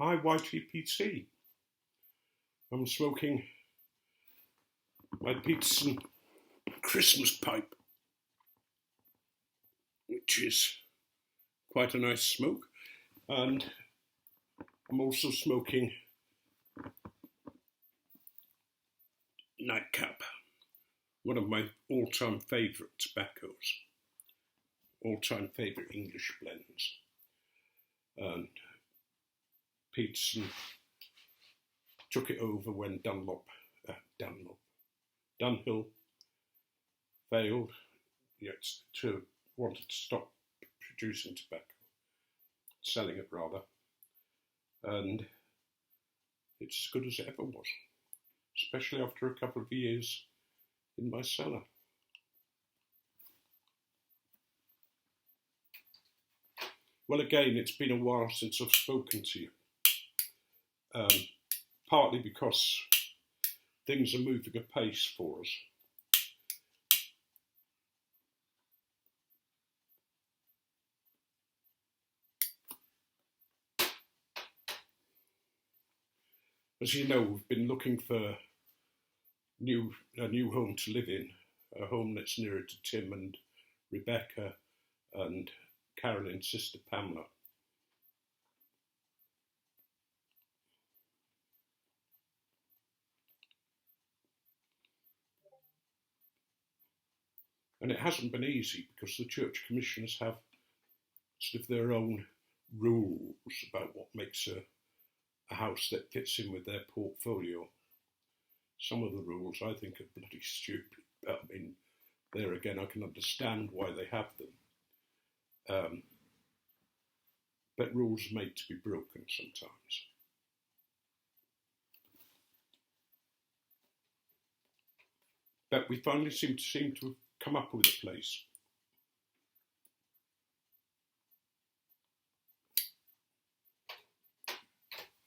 Hi YTPC. I'm smoking my Peterson Christmas pipe, which is quite a nice smoke, and I'm also smoking Nightcap, one of my all-time favourite tobaccos, all-time favourite English blends. And Peterson took it over when Dunhill failed, wanted to stop producing tobacco, selling it rather, and it's as good as it ever was, especially after a couple of years in my cellar. Well, again, it's been a while since I've spoken to you, partly because things are moving apace for us. As you know, we've been looking for a new home to live in, a home that's nearer to Tim and Rebecca and Carolyn's sister Pamela. And it hasn't been easy because the church commissioners have sort of their own rules about what makes a house that fits in with their portfolio. Some of the rules I think are bloody stupid. I mean, there again, I can understand why they have them. But rules are made to be broken sometimes. But we finally seem to have come up with a place.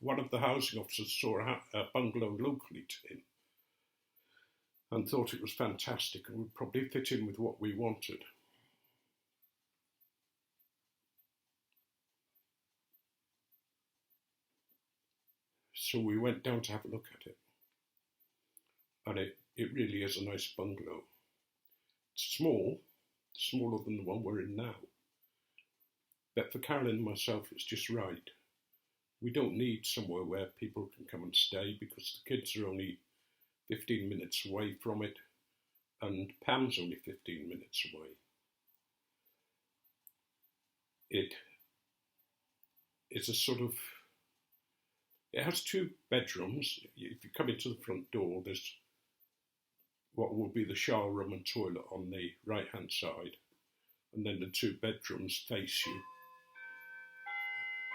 One of the housing officers saw a bungalow locally to him and thought it was fantastic and would probably fit in with what we wanted. So we went down to have a look at it. And it really is a nice bungalow. It's small, smaller than the one we're in now. But for Carolyn and myself, it's just right. We don't need somewhere where people can come and stay because the kids are only 15 minutes away from it, and Pam's only 15 minutes away. It's a sort of, it has 2 bedrooms. If you come into the front door, there's what will be the shower room and toilet on the right hand side, and then the 2 bedrooms face you.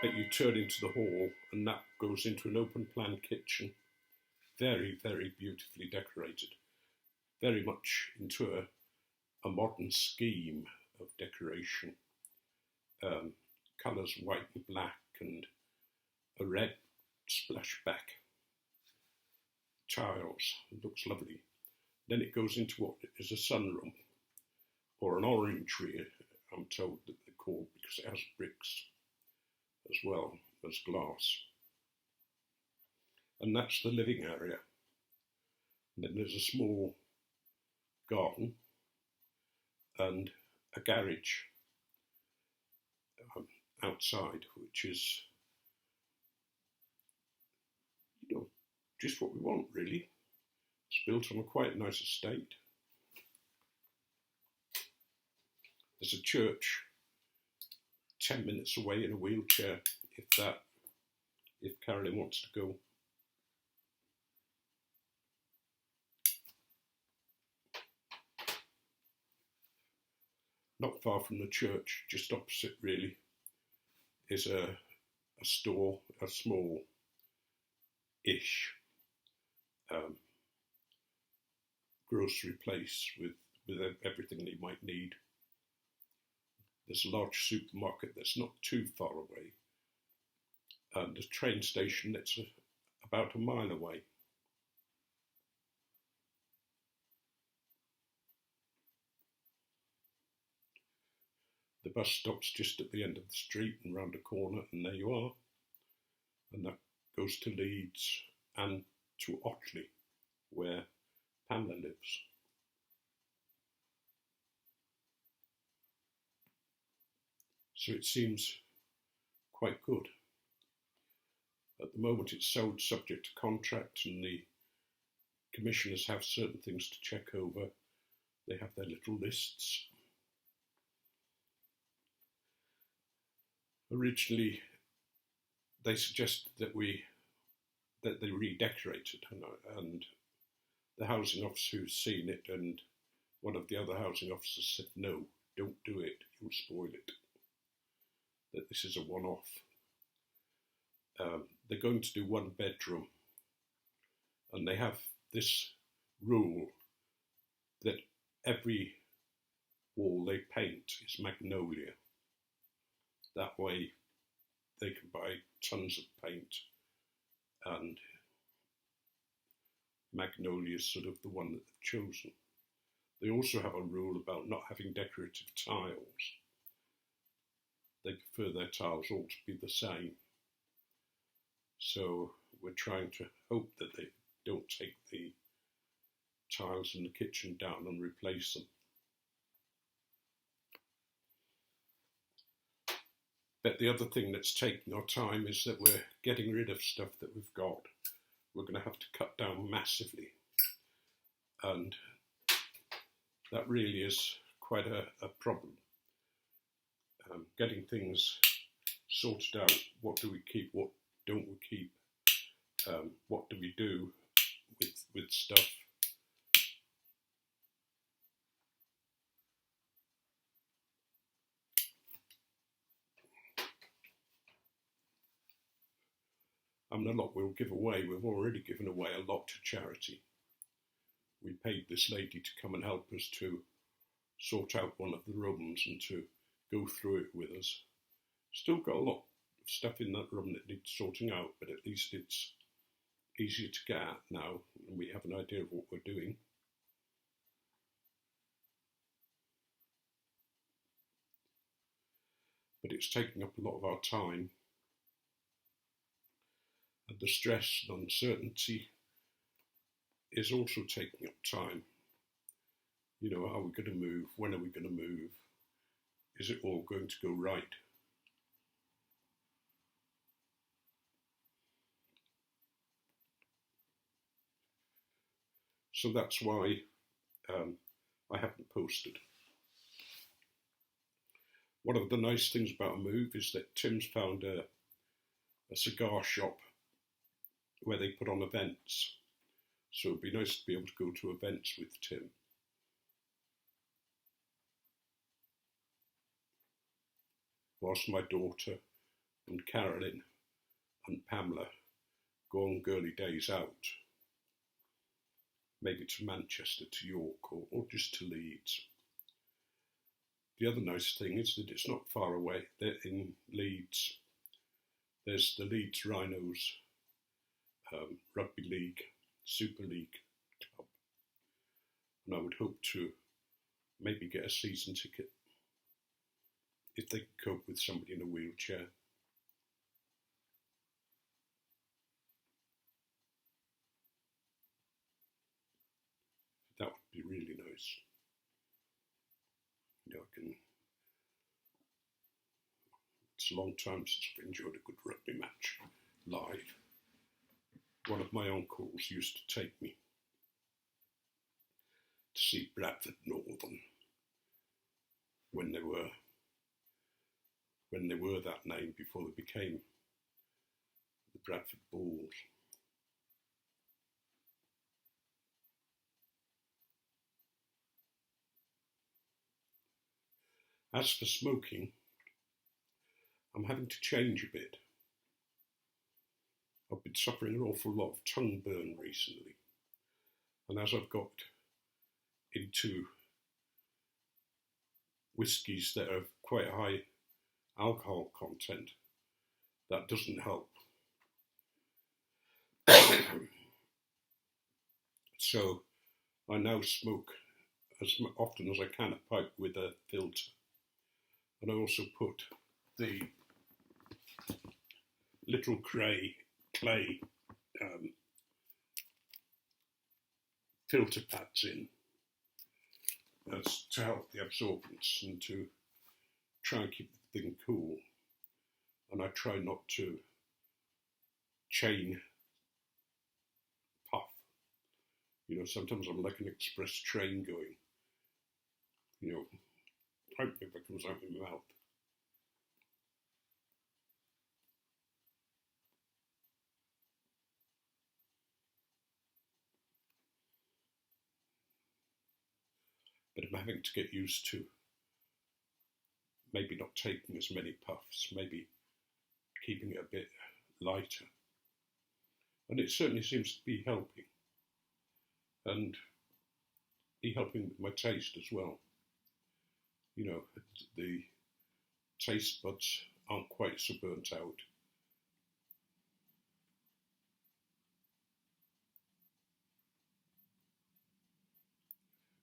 But you turn into the hall and that goes into an open plan kitchen, very, very beautifully decorated, very much into a modern scheme of decoration. Colours white and black and a red splashback tiles. It looks lovely. Then it goes into what is a sunroom, or an orangery, I'm told that they're called, because it has bricks as well as glass. And that's the living area. And then there's a small garden and a garage outside, which is, just what we want, really. It's built on a quite nice estate. There's a church 10 minutes away in a wheelchair, if Carolyn wants to go. Not far from the church, just opposite really, is a store, a small-ish grocery place with everything that you might need. There's a large supermarket that's not too far away, and a train station that's about a mile away. The bus stops just at the end of the street and round a corner, and there you are. and that goes to Leeds and to Otley, where Pamela lives. So it seems quite good. At the moment it's sold subject to contract, and the commissioners have certain things to check over. They have their little lists. Originally, they suggested that they redecorate it, and the housing officer who's seen it and one of the other housing officers said, no, don't do it, you'll spoil it, that this is a one-off. They're going to do one bedroom, and they have this rule that every wall they paint is magnolia. That way they can buy tons of paint, and magnolia is sort of the one that they've chosen. They also have a rule about not having decorative tiles. They prefer their tiles all to be the same. So we're trying to hope that they don't take the tiles in the kitchen down and replace them. But the other thing that's taking our time is that we're getting rid of stuff that we've got. We're going to have to cut down massively. And that really is quite a problem. Getting things sorted out. What do we keep? What don't we keep? What do we do with stuff? And a lot we'll give away. We've already given away a lot to charity. We paid this lady to come and help us to sort out one of the rooms and to go through it with us. Still got a lot of stuff in that room that needs sorting out, but at least it's easier to get at now, and we have an idea of what we're doing. But it's taking up a lot of our time. And the stress and uncertainty is also taking up time. You know, are we going to move? When are we going to move? Is it all going to go right? So that's why I haven't posted. One of the nice things about a move is that Tim's found a cigar shop where they put on events. So it'd be nice to be able to go to events with Tim. Whilst my daughter and Carolyn and Pamela go on girly days out, maybe to Manchester, to York, or just to Leeds. The other nice thing is that it's not far away. They're in Leeds. There's the Leeds Rhinos Rugby League, Super League club. And I would hope to maybe get a season ticket if they can cope with somebody in a wheelchair. That would be really nice. You know, it's a long time since I've enjoyed a good rugby match live. One of my uncles used to take me to see Bradford Northern when they were that name before they became the Bradford Bulls. As for smoking, I'm having to change a bit. I've been suffering an awful lot of tongue burn recently, and as I've got into whiskies that have quite high alcohol content, that doesn't help. So I now smoke as often as I can a pipe with a filter, and I also put the little clay filter pads in to help the absorbance and to try and keep the thing cool. And I try not to chain puff. You know, sometimes I'm like an express train going. You know, hope if it comes out of my mouth. But I'm having to get used to maybe not taking as many puffs, maybe keeping it a bit lighter. And it certainly seems to be helping. And be helping with my taste as well. You know, the taste buds aren't quite so burnt out.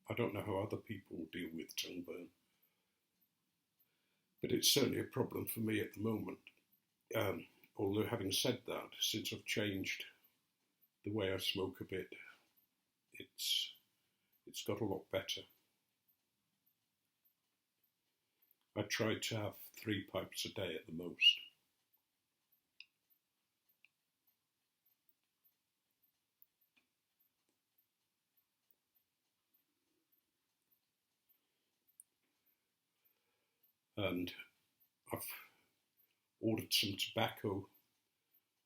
I don't know how other people deal with tongue burn, but it's certainly a problem for me at the moment. Although having said that, since I've changed the way I smoke a bit, it's got a lot better. I try to have 3 pipes a day at the most. And I've ordered some tobacco,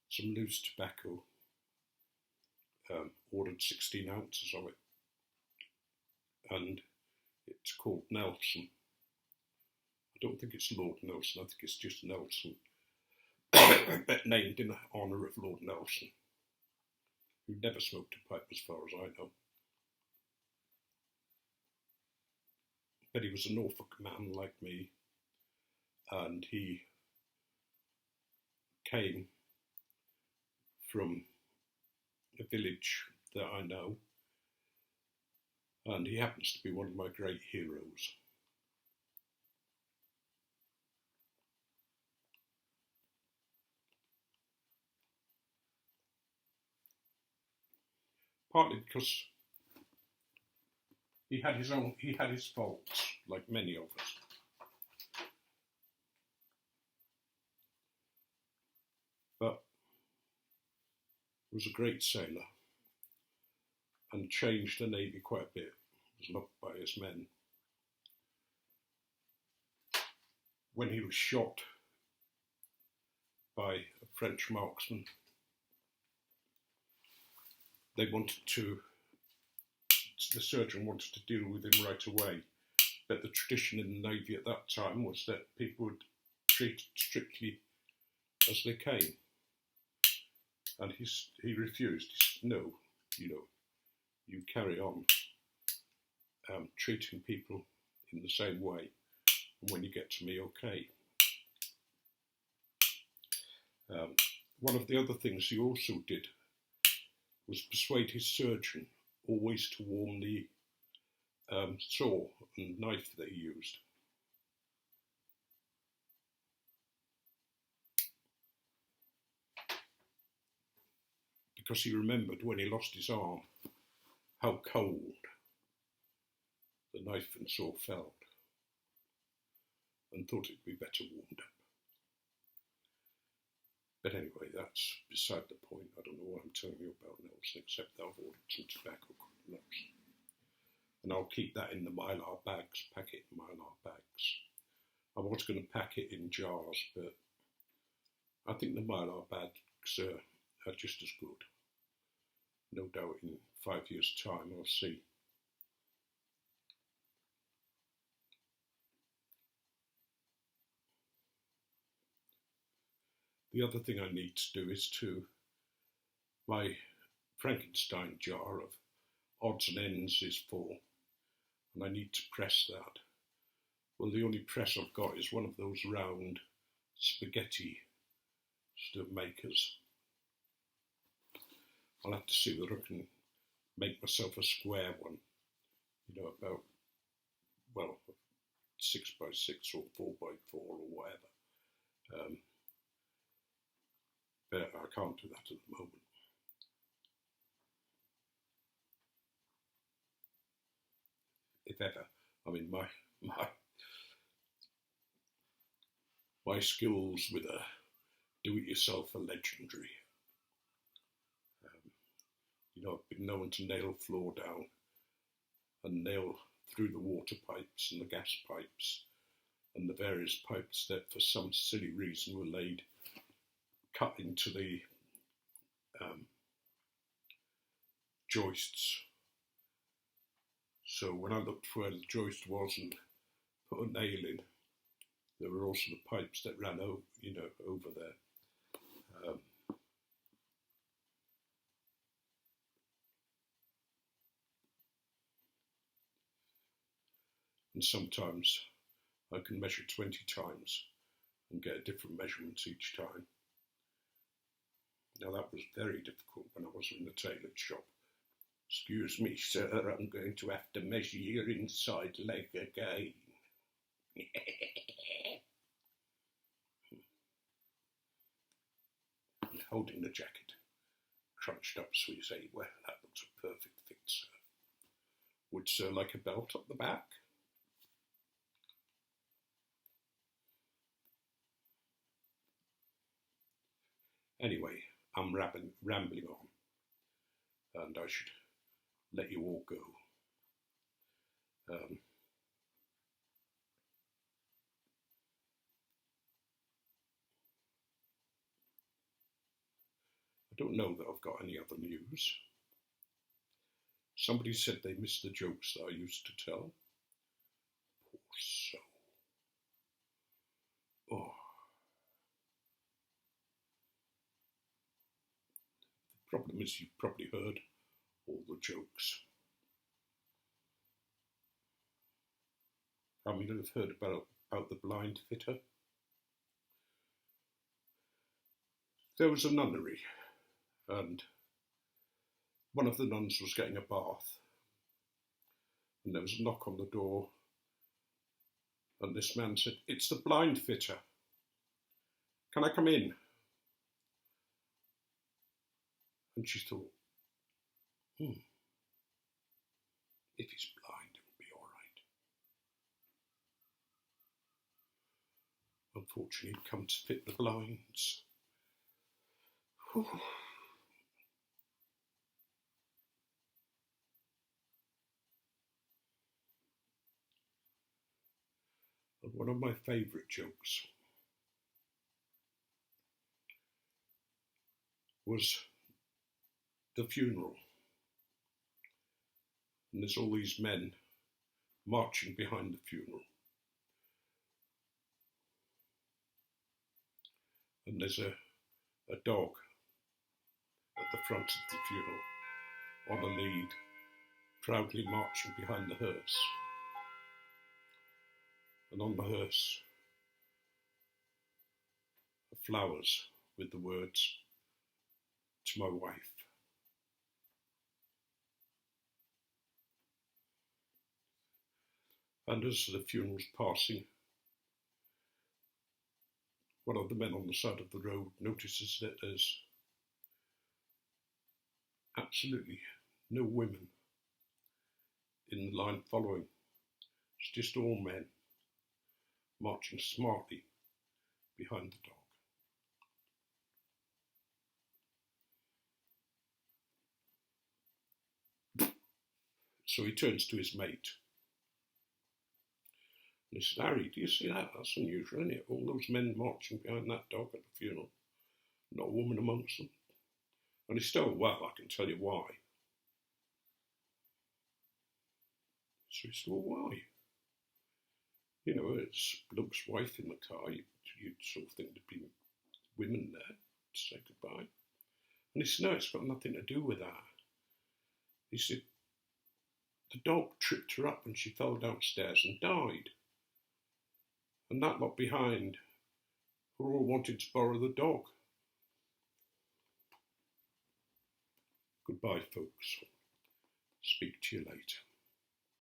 some loose tobacco, ordered 16 ounces of it, and it's called Nelson. I don't think it's Lord Nelson, I think it's just Nelson, named in honour of Lord Nelson, who never smoked a pipe as far as I know. But he was a Norfolk man like me, and he came from a village that I know, and he happens to be one of my great heroes. Partly because he had his faults, like many of us. But he was a great sailor and changed the Navy quite a bit. He was loved by his men. When he was shot by a French marksman, the surgeon wanted to deal with him right away. But the tradition in the Navy at that time was that people would treat it strictly as they came. And he refused. He said, no, you carry on treating people in the same way. And when you get to me, okay. One of the other things he also did was persuade his surgeon always to warm the saw and knife that he used. Because he remembered when he lost his arm how cold the knife and saw felt, and thought it'd be better warmed up. But anyway, that's beside the point. I don't know what I'm telling you about Nelson, except that I've ordered some tobacco called Nelson. And I'll keep that in the Mylar bags, pack it in Mylar bags. I was going to pack it in jars, but I think the Mylar bags are just as good. No doubt in 5 years' time, I'll see. The other thing I need to do is my Frankenstein jar of odds and ends is full, and I need to press that. Well, the only press I've got is one of those round spaghetti sort of makers. I'll have to see whether I can make myself a square one, about, 6x6 or 4x4 or whatever. But I can't do that at the moment. If ever, I mean, my skills with a do-it-yourself are legendary. I've been known to nail floor down and nail through the water pipes and the gas pipes and the various pipes that for some silly reason were cut into the joists. So when I looked where the joist was and put a nail in, there were also the pipes that ran over there. And sometimes I can measure 20 times and get a different measurement each time. Now that was very difficult when I was in the tailor shop. Excuse me, sir, I'm going to have to measure your inside leg again. Holding the jacket, crunched up so you say, well, that looks a perfect fit, sir. Would sir like a belt up the back? Anyway, I'm rambling on, and I should let you all go. I don't know that I've got any other news. Somebody said they missed the jokes that I used to tell. Poor soul. Oh. The problem is you've probably heard all the jokes. How many have heard about the blind fitter? There was a nunnery, and one of the nuns was getting a bath, and there was a knock on the door, and this man said, "It's the blind fitter. Can I come in?" And she thought, if he's blind, it'll be all right. Unfortunately, he'd come to fit the blinds. Whew. And one of my favourite jokes was the funeral. And there's all these men marching behind the funeral. And there's a dog at the front of the funeral on a lead, proudly marching behind the hearse. And on the hearse are flowers with the words, "To my wife." And as the funeral's passing, one of the men on the side of the road notices that there's absolutely no women in the line following. It's just all men marching smartly behind the dog. So he turns to his mate and he said, "Harry, do you see that? That's unusual, isn't it? All those men marching behind that dog at the funeral. Not a woman amongst them." And he said, "Oh, well, I can tell you why." So he said, "Well, why? You know, it's Luke's wife in the car. You'd sort of think there'd be women there to say goodbye." And he said, "No, it's got nothing to do with that." He said, "The dog tripped her up and she fell downstairs and died. And that lot behind were all wanting to borrow the dog." Goodbye, folks. Speak to you later.